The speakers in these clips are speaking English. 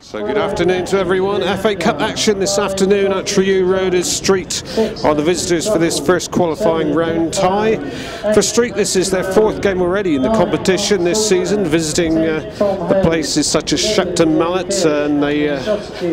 So good afternoon to everyone. FA Cup action this afternoon at Truro Road as Street are the visitors for this first qualifying round tie. For Street, this is their fourth game already in the competition this season, visiting the places such as Shepton Mallet, and they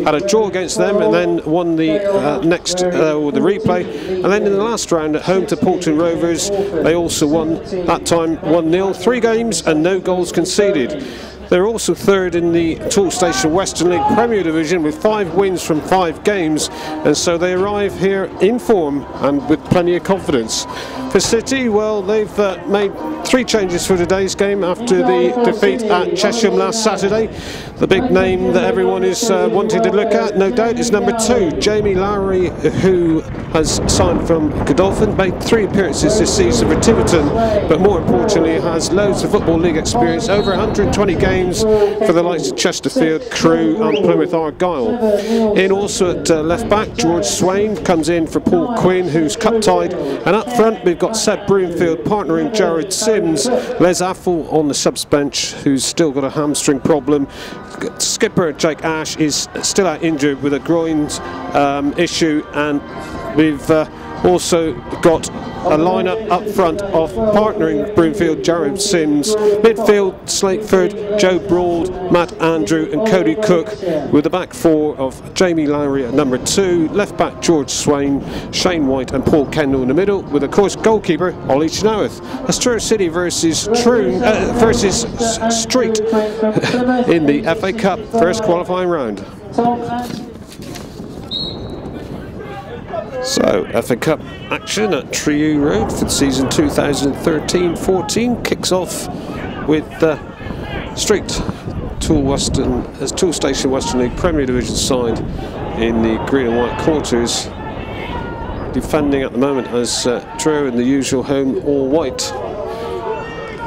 had a draw against them and then won the the replay. And then in the last round at home to Portland Rovers, they also won, that time 1-0, 3 games and no goals conceded. They're also third in the Toolstation Western League Premier Division with 5 wins from 5 games, and so they arrive here in form and with plenty of confidence. For City, well, they've made 3 changes for today's game after the defeat at Chesham last Saturday. The big name that everyone is wanting to look at, no doubt, is number 2, Jamie Lowry, who has signed from Godolphin, made 3 appearances this season for Tiverton, but more importantly has loads of Football League experience, over 120 games for the likes of Chesterfield, Crewe and Plymouth Argyle. In also at left back, George Swain comes in for Paul Quinn, who's cup tied, and up front we've got Seb Broomfield partnering Jared Sims, Les Affle on the subs bench, who's still got a hamstring problem. Skipper Jake Ash is still out injured with a groin issue, and we've also got a lineup up front of partnering Broomfield, Jared Sims, midfield Slateford, Joe Broad, Matt Andrew and Cody Cook, with the back 4 of Jamie Lowry at number 2, left back George Swain, Shane White and Paul Kendall in the middle, with of course goalkeeper Ollie Chenoweth. That's Truro City versus Street in the FA Cup first qualifying round. So, FA Cup action at Truro Road for the season 2013-14 kicks off with Street Toolstation Western League Premier Division side in the green and white quarters, defending at the moment as Truro in the usual home all white.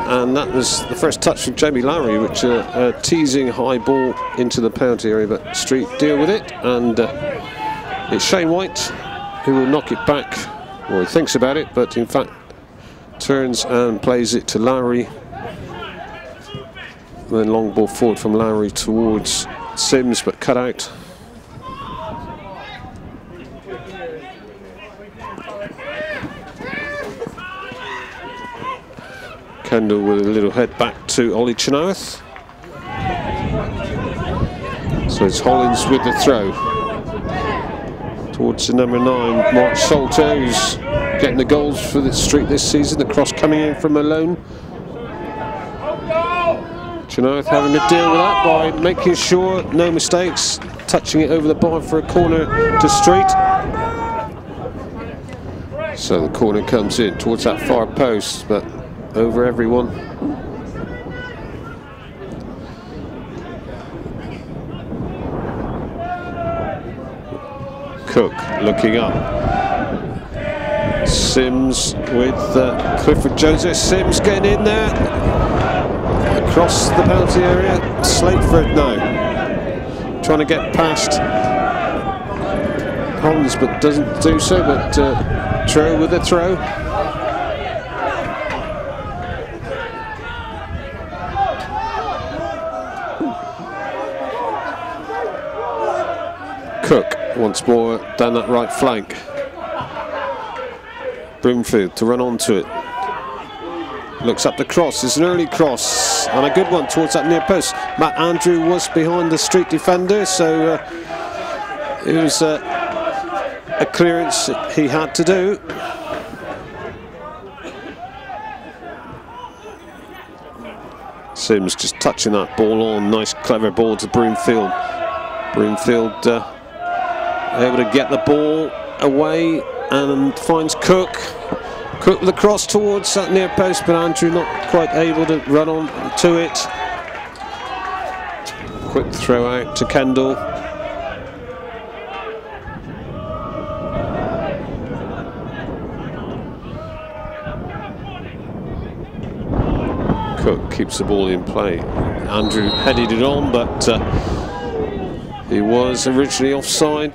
And that was the first touch from Jamie Lowry, which a teasing high ball into the penalty area, but Street deal with it, and it's Shane White who will knock it back, or he thinks about it, but in fact turns and plays it to Lowry. And then long ball forward from Lowry towards Sims, but cut out. Kendall with a little head back to Ollie Chenoweth. So it's Hollins with the throw towards the number 9, Mark Salter, who's getting the goals for the Street this season. The cross coming in from Malone. Chenoweth having to deal with that by making sure no mistakes, touching it over the bar for a corner to Street. So the corner comes in towards that far post, but over everyone. Cook looking up. Sims with Clifford Joseph. Sims getting in there. Across the penalty area. Slateford now. Trying to get past Hollins, but doesn't do so. But Truro with the throw. Cook once more down that right flank. Broomfield to run onto it. Looks up the cross. It's an early cross and a good one towards that near post. Matt Andrew was behind the Street defender, so it was a clearance he had to do. Sims just touching that ball on. Nice clever ball to Broomfield. Broomfield able to get the ball away and finds Cook. Cook with the cross towards that near post, but Andrew not quite able to run on to it. Quick throw out to Kendall. Cook keeps the ball in play. Andrew headed it on, but he was originally offside.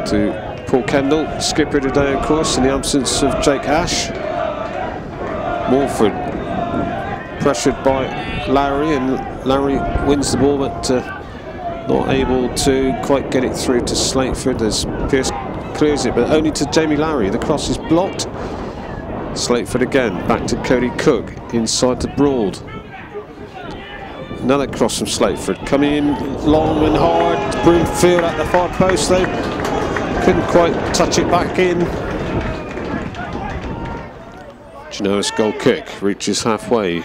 To Paul Kendall, skipper today of course in the absence of Jake Ash. Morford pressured by Lowry, and Lowry wins the ball, but not able to quite get it through to Slateford as Pearce clears it, but only to Jamie Lowry. The cross is blocked. Slateford again, back to Cody Cook, inside to Broad. Another cross from Slateford, coming in long and hard. Broomfield at the far post though, couldn't quite touch it back in. Genoa's goal kick reaches halfway.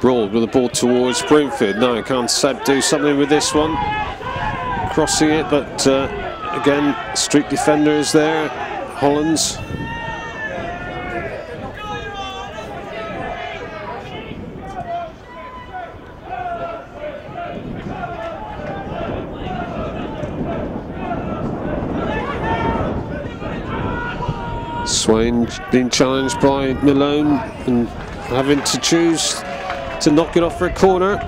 Broad with the ball towards Broomfield. No, can't Seb do something with this one? Crossing it, but again, street defender is there, Hollands. Swain being challenged by Malone and having to choose to knock it off for a corner.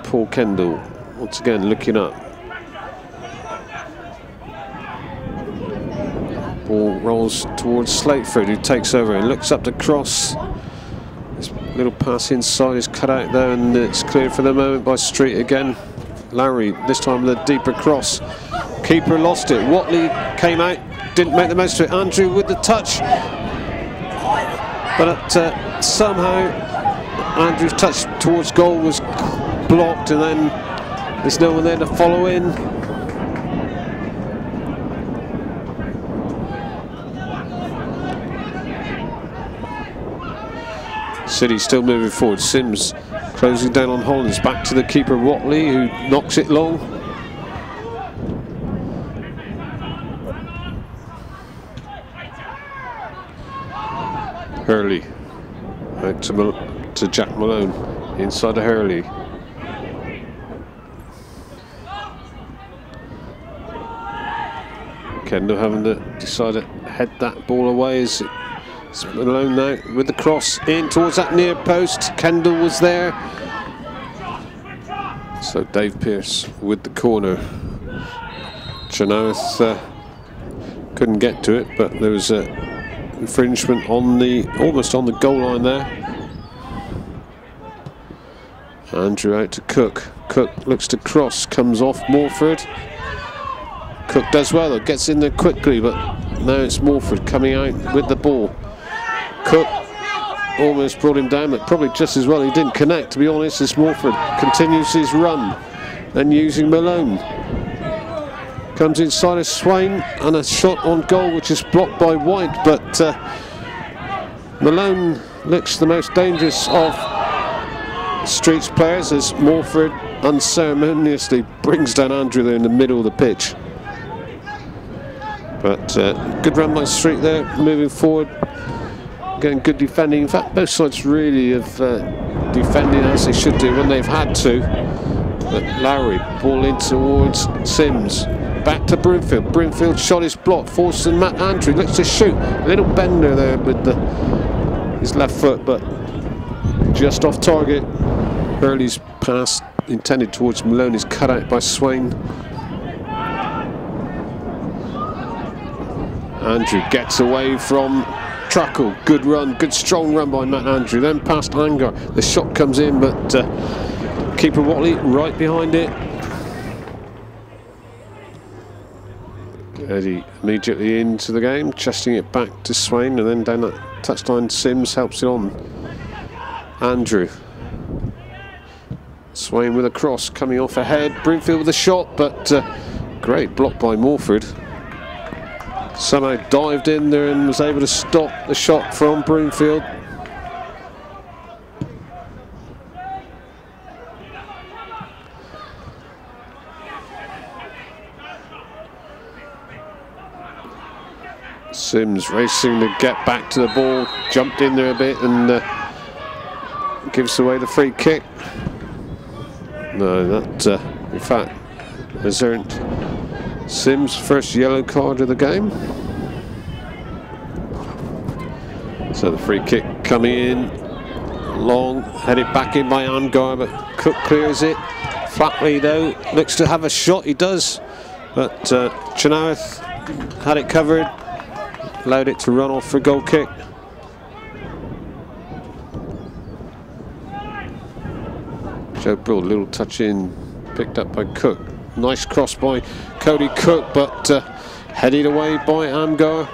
Paul Kendall once again looking up. Ball rolls towards Slateford, who takes over and looks up to cross. This little pass inside is cut out there, and it's cleared for the moment by Street again. Lowry this time with a deeper cross. Keeper lost it. Watley came out, didn't make the most of it. Andrew with the touch, but somehow Andrew's touch towards goal was blocked, and then there's no one there to follow in. City still moving forward. Sims closing down on Hollands. Back to the keeper Watley, who knocks it long. Hurley out to Jack Malone, inside to Hurley. Kendall having to decide to head that ball away as it's Malone now with the cross in towards that near post. Kendall was there, so Dave Pearce with the corner. Chenoweth couldn't get to it, but there was a infringement on the almost on the goal line there. Andrew out to Cook. Cook looks to cross, comes off Morford. Cook does well though, gets in there quickly, but now it's Morford coming out with the ball. Cook almost brought him down, but probably just as well he didn't connect, to be honest, as Morford continues his run and using Malone. Comes inside of Swain and a shot on goal which is blocked by White, but Malone looks the most dangerous of Street's players as Morford unceremoniously brings down Andrew there in the middle of the pitch. But good run by Street there, moving forward, getting good defending. In fact, both sides really have defended as they should do when they've had to. But Lowry, ball in towards Sims. Back to Broomfield. Broomfield's shot is blocked. Forced and Matt Andrew looks to shoot. A little bender there with his left foot, but just off target. Hurley's pass intended towards Malone is cut out by Swain. Andrew gets away from Truckle. Good run, good strong run by Matt Andrew. Then past Angar. The shot comes in, but keeper Watley right behind it. Eddie immediately into the game, chesting it back to Swain, and then down that touchline Sims helps it on. Andrew. Swain with a cross coming off ahead. Broomfield with a shot, but great block by Morford. Somehow dived in there and was able to stop the shot from Broomfield. Sims racing to get back to the ball, jumped in there a bit and gives away the free kick. No, that in fact has earned Sims' first yellow card of the game. So the free kick coming in, long, headed back in by Angar, but Cook clears it. Flatley though looks to have a shot, he does, but Chenoweth had it covered. allowed it to run off for a goal kick. Joe Brill, little touch in, picked up by Cook. Nice cross by Cody Cook, but headed away by Amgar.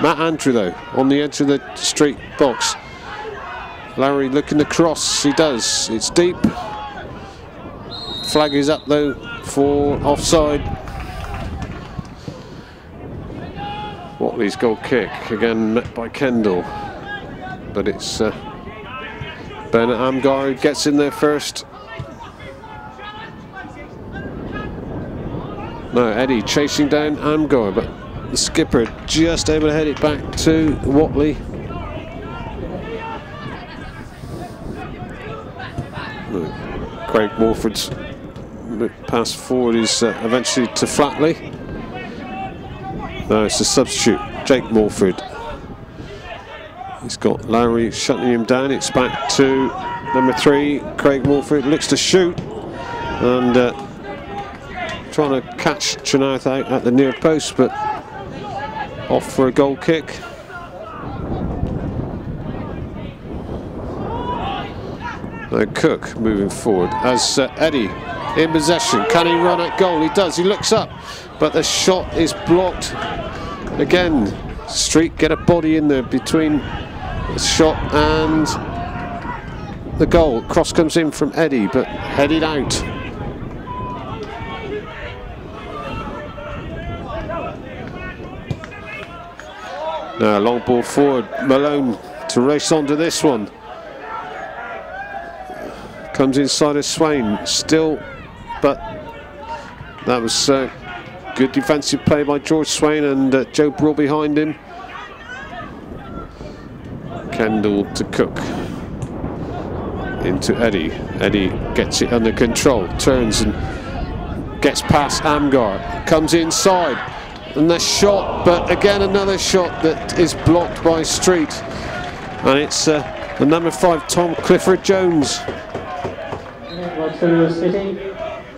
Matt Andrew though, on the edge of the street box. Lowry looking to cross, he does, it's deep. Flag is up though for offside. Watley's goal kick, again met by Kendall. But it's Bernard Amgar who gets in there first. No, Eddie chasing down Amgar, but the skipper just able to head it back to Watley. Craig Morford's pass forward is eventually to Flatley. No, it's a substitute, Jake Morford. He's got Lowry shutting him down. It's back to number 3, Craig Morford. Looks to shoot and trying to catch Chernow out at the near post, but off for a goal kick. Now Cook moving forward as Eddie in possession. Can he run at goal? He does. He looks up, but the shot is blocked. Again, Street get a body in there between the shot and the goal. Cross comes in from Eddie, but headed out. Now long ball forward, Malone to race onto this one. Comes inside of Swain, still, but that was good defensive play by George Swain and Joe Brill behind him. Kendall to Cook. Into Eddie. Eddie gets it under control, turns and gets past Amgar. Comes inside, and the shot, but again another shot that is blocked by Street. And it's the number 5, Tom Clifford Jones. Truro City,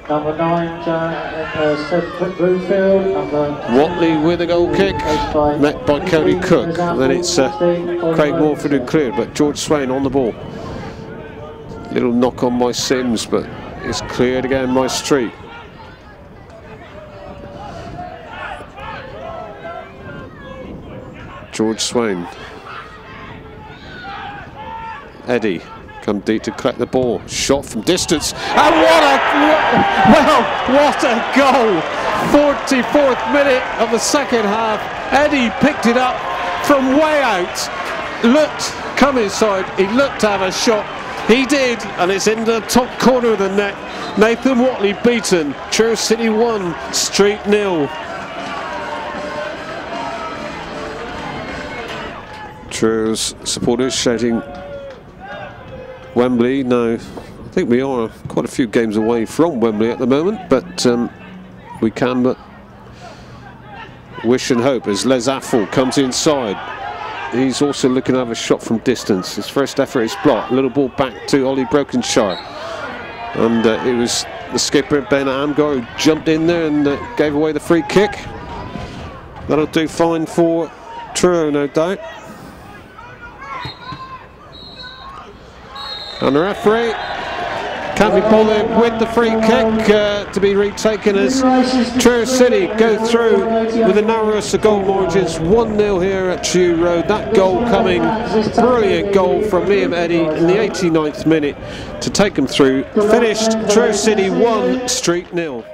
number 9, Broomfield, Watley with a goal kick, met by Cody Cook. And then it's Craig Morford who cleared, but George Swain on the ball. Little knock on by Sims, but it's cleared again by Street. George Swain. Eddie. Come deep to collect the ball, shot from distance, and what a goal! 44th minute of the second half. Eddie picked it up from way out, looked, come inside, he looked to have a shot, he did, and it's in the top corner of the net. Nathan Watley beaten, Truro City 1, Street 0. Truro's supporters shouting Wembley. No, I think we are quite a few games away from Wembley at the moment, but we can but wish and hope as Les Affle comes inside. He's also looking to have a shot from distance. His first effort is blocked. A little ball back to Ollie Brokenshire, and it was the skipper Ben Amgar who jumped in there and gave away the free kick. That'll do fine for Truro, no doubt. And the referee can't be bothered with the free kick to be retaken as Truro City go through with the narrowest of goal margins, 1-0 here at Truro Road. That goal coming, brilliant goal from Liam Eddie in the 89th minute to take them through. Finished Truro City 1, Street 0.